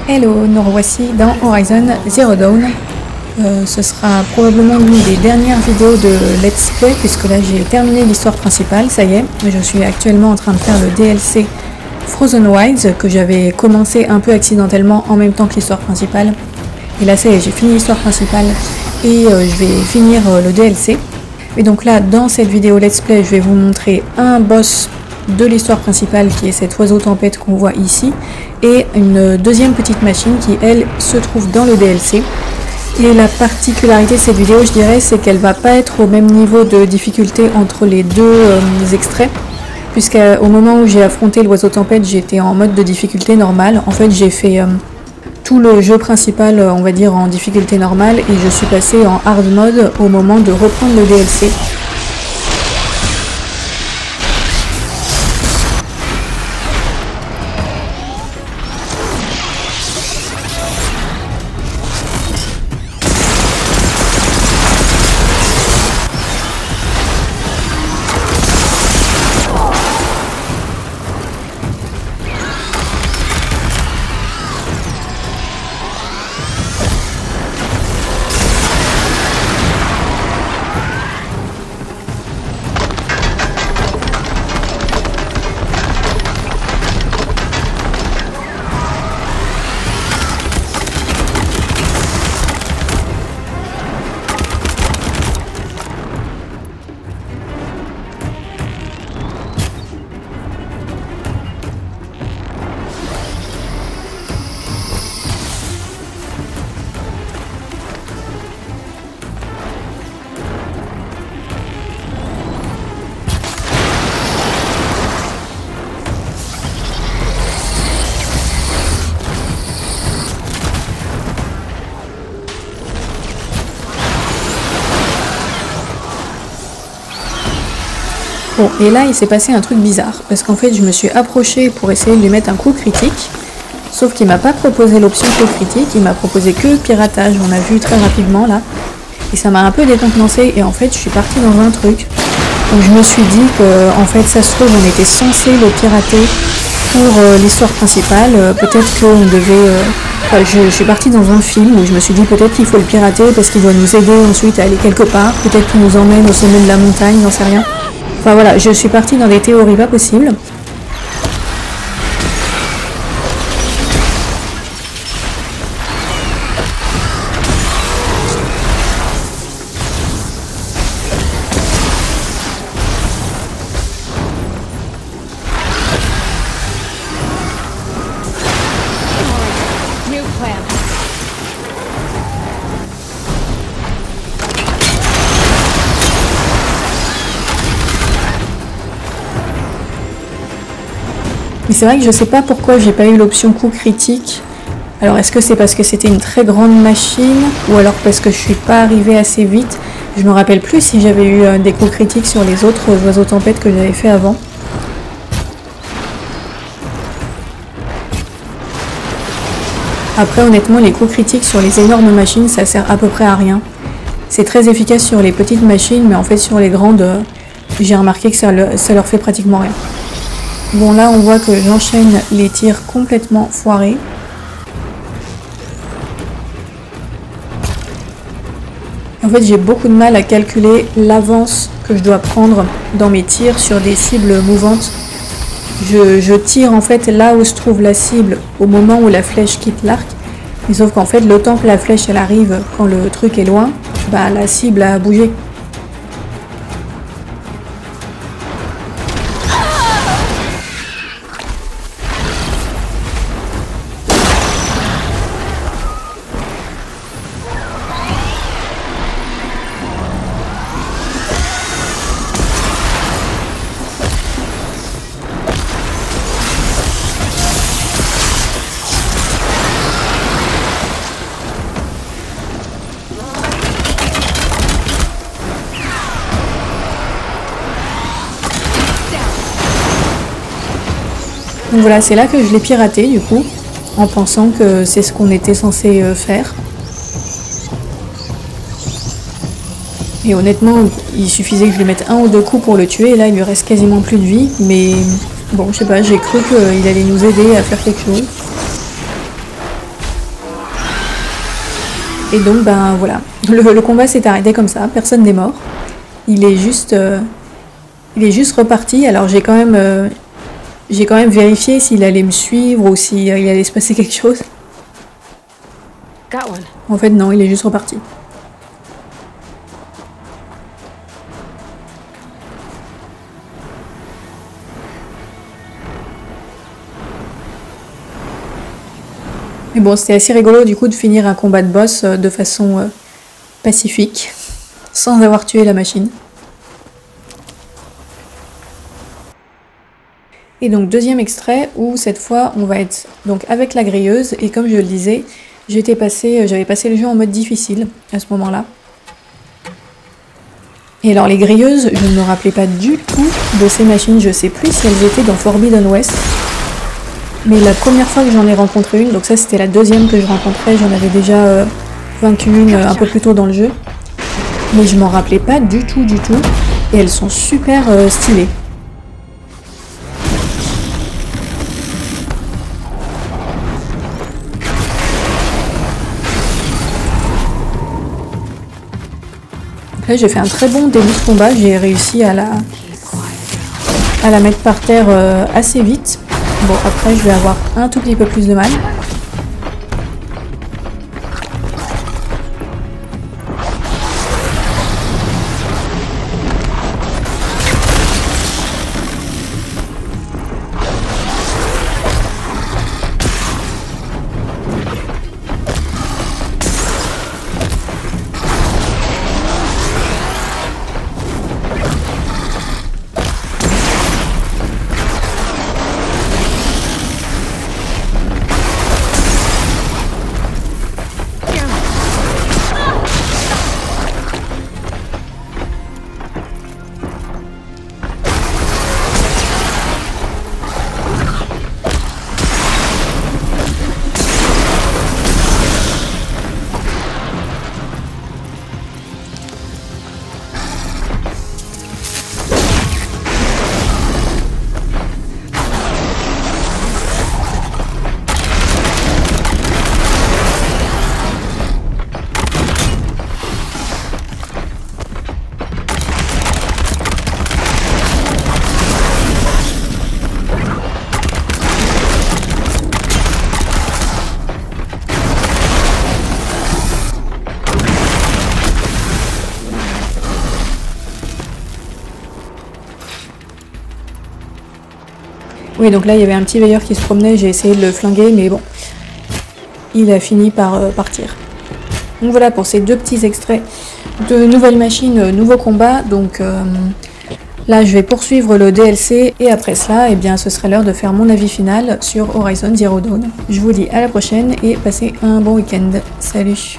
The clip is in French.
Hello, nous revoici dans Horizon Zero Dawn. Ce sera probablement l'une des dernières vidéos de Let's Play puisque là j'ai terminé l'histoire principale, ça y est. Je suis actuellement en train de faire le DLC Frozen Wilds que j'avais commencé un peu accidentellement en même temps que l'histoire principale. Et là ça y est, j'ai fini l'histoire principale et je vais finir le DLC. Et donc là, dans cette vidéo Let's Play, je vais vous montrer un boss de l'histoire principale qui est cet oiseau tempête qu'on voit ici et une deuxième petite machine qui elle se trouve dans le DLC. Et la particularité de cette vidéo, je dirais, c'est qu'elle va pas être au même niveau de difficulté entre les deux extraits, puisqu'au moment où j'ai affronté l'oiseau tempête, j'étais en mode de difficulté normale. En fait, j'ai fait tout le jeu principal, on va dire, en difficulté normale, et je suis passée en hard mode au moment de reprendre le DLC. Bon, et là il s'est passé un truc bizarre, parce qu'en fait je me suis approchée pour essayer de lui mettre un coup critique, sauf qu'il m'a pas proposé l'option coup critique, il m'a proposé que piratage, on a vu très rapidement là, et ça m'a un peu décontenancé, et en fait je suis partie dans un truc, où je me suis dit que en fait ça se trouve on était censé le pirater pour l'histoire principale, peut-être qu'on devait... Enfin, je suis partie dans un film où je me suis dit peut-être qu'il faut le pirater parce qu'il doit nous aider ensuite à aller quelque part, peut-être qu'il nous emmène au sommet de la montagne, j'en sais rien. Enfin voilà, je suis partie dans des théories pas possibles. Mais c'est vrai que je sais pas pourquoi j'ai pas eu l'option coup critique. Alors est-ce que c'est parce que c'était une très grande machine ou alors parce que je suis pas arrivée assez vite? Je me rappelle plus si j'avais eu des coups critiques sur les autres oiseaux tempêtes que j'avais fait avant. Après honnêtement les coups critiques sur les énormes machines ça sert à peu près à rien. C'est très efficace sur les petites machines mais en fait sur les grandes j'ai remarqué que ça leur fait pratiquement rien. Bon là on voit que j'enchaîne les tirs complètement foirés. En fait j'ai beaucoup de mal à calculer l'avance que je dois prendre dans mes tirs sur des cibles mouvantes. Je tire en fait là où se trouve la cible au moment où la flèche quitte l'arc. Mais sauf qu'en fait le temps que la flèche elle arrive quand le truc est loin, bah la cible a bougé. Donc voilà, c'est là que je l'ai piraté du coup, en pensant que c'est ce qu'on était censé faire. Et honnêtement, il suffisait que je lui mette un ou deux coups pour le tuer, et là il lui reste quasiment plus de vie, mais bon, je sais pas, j'ai cru qu'il allait nous aider à faire quelque chose. Et donc ben voilà, le combat s'est arrêté comme ça, personne n'est mort. Il est juste reparti. Alors j'ai quand même vérifié s'il allait me suivre ou s'il allait se passer quelque chose. En fait non, il est juste reparti. Mais bon, c'était assez rigolo du coup de finir un combat de boss de façon pacifique, sans avoir tué la machine. Et donc deuxième extrait où cette fois on va être donc avec la grilleuse et comme je le disais, j'avais passé le jeu en mode difficile à ce moment-là. Et alors les grilleuses, je ne me rappelais pas du tout de ces machines, je sais plus si elles étaient dans Forbidden West. Mais la première fois que j'en ai rencontré une, donc ça c'était la deuxième que je rencontrais, j'en avais déjà vaincu une un peu plus tôt dans le jeu. Mais je m'en rappelais pas du tout. Et elles sont super stylées. Là j'ai fait un très bon début de combat, j'ai réussi à la mettre par terre assez vite. Bon après je vais avoir un tout petit peu plus de mal. Oui, donc là il y avait un petit veilleur qui se promenait, j'ai essayé de le flinguer, mais bon, il a fini par partir. Donc voilà pour ces deux petits extraits de nouvelles machines, nouveaux combats. Donc là je vais poursuivre le DLC et après cela, eh bien, ce serait l'heure de faire mon avis final sur Horizon Zero Dawn. Je vous dis à la prochaine et passez un bon week-end. Salut!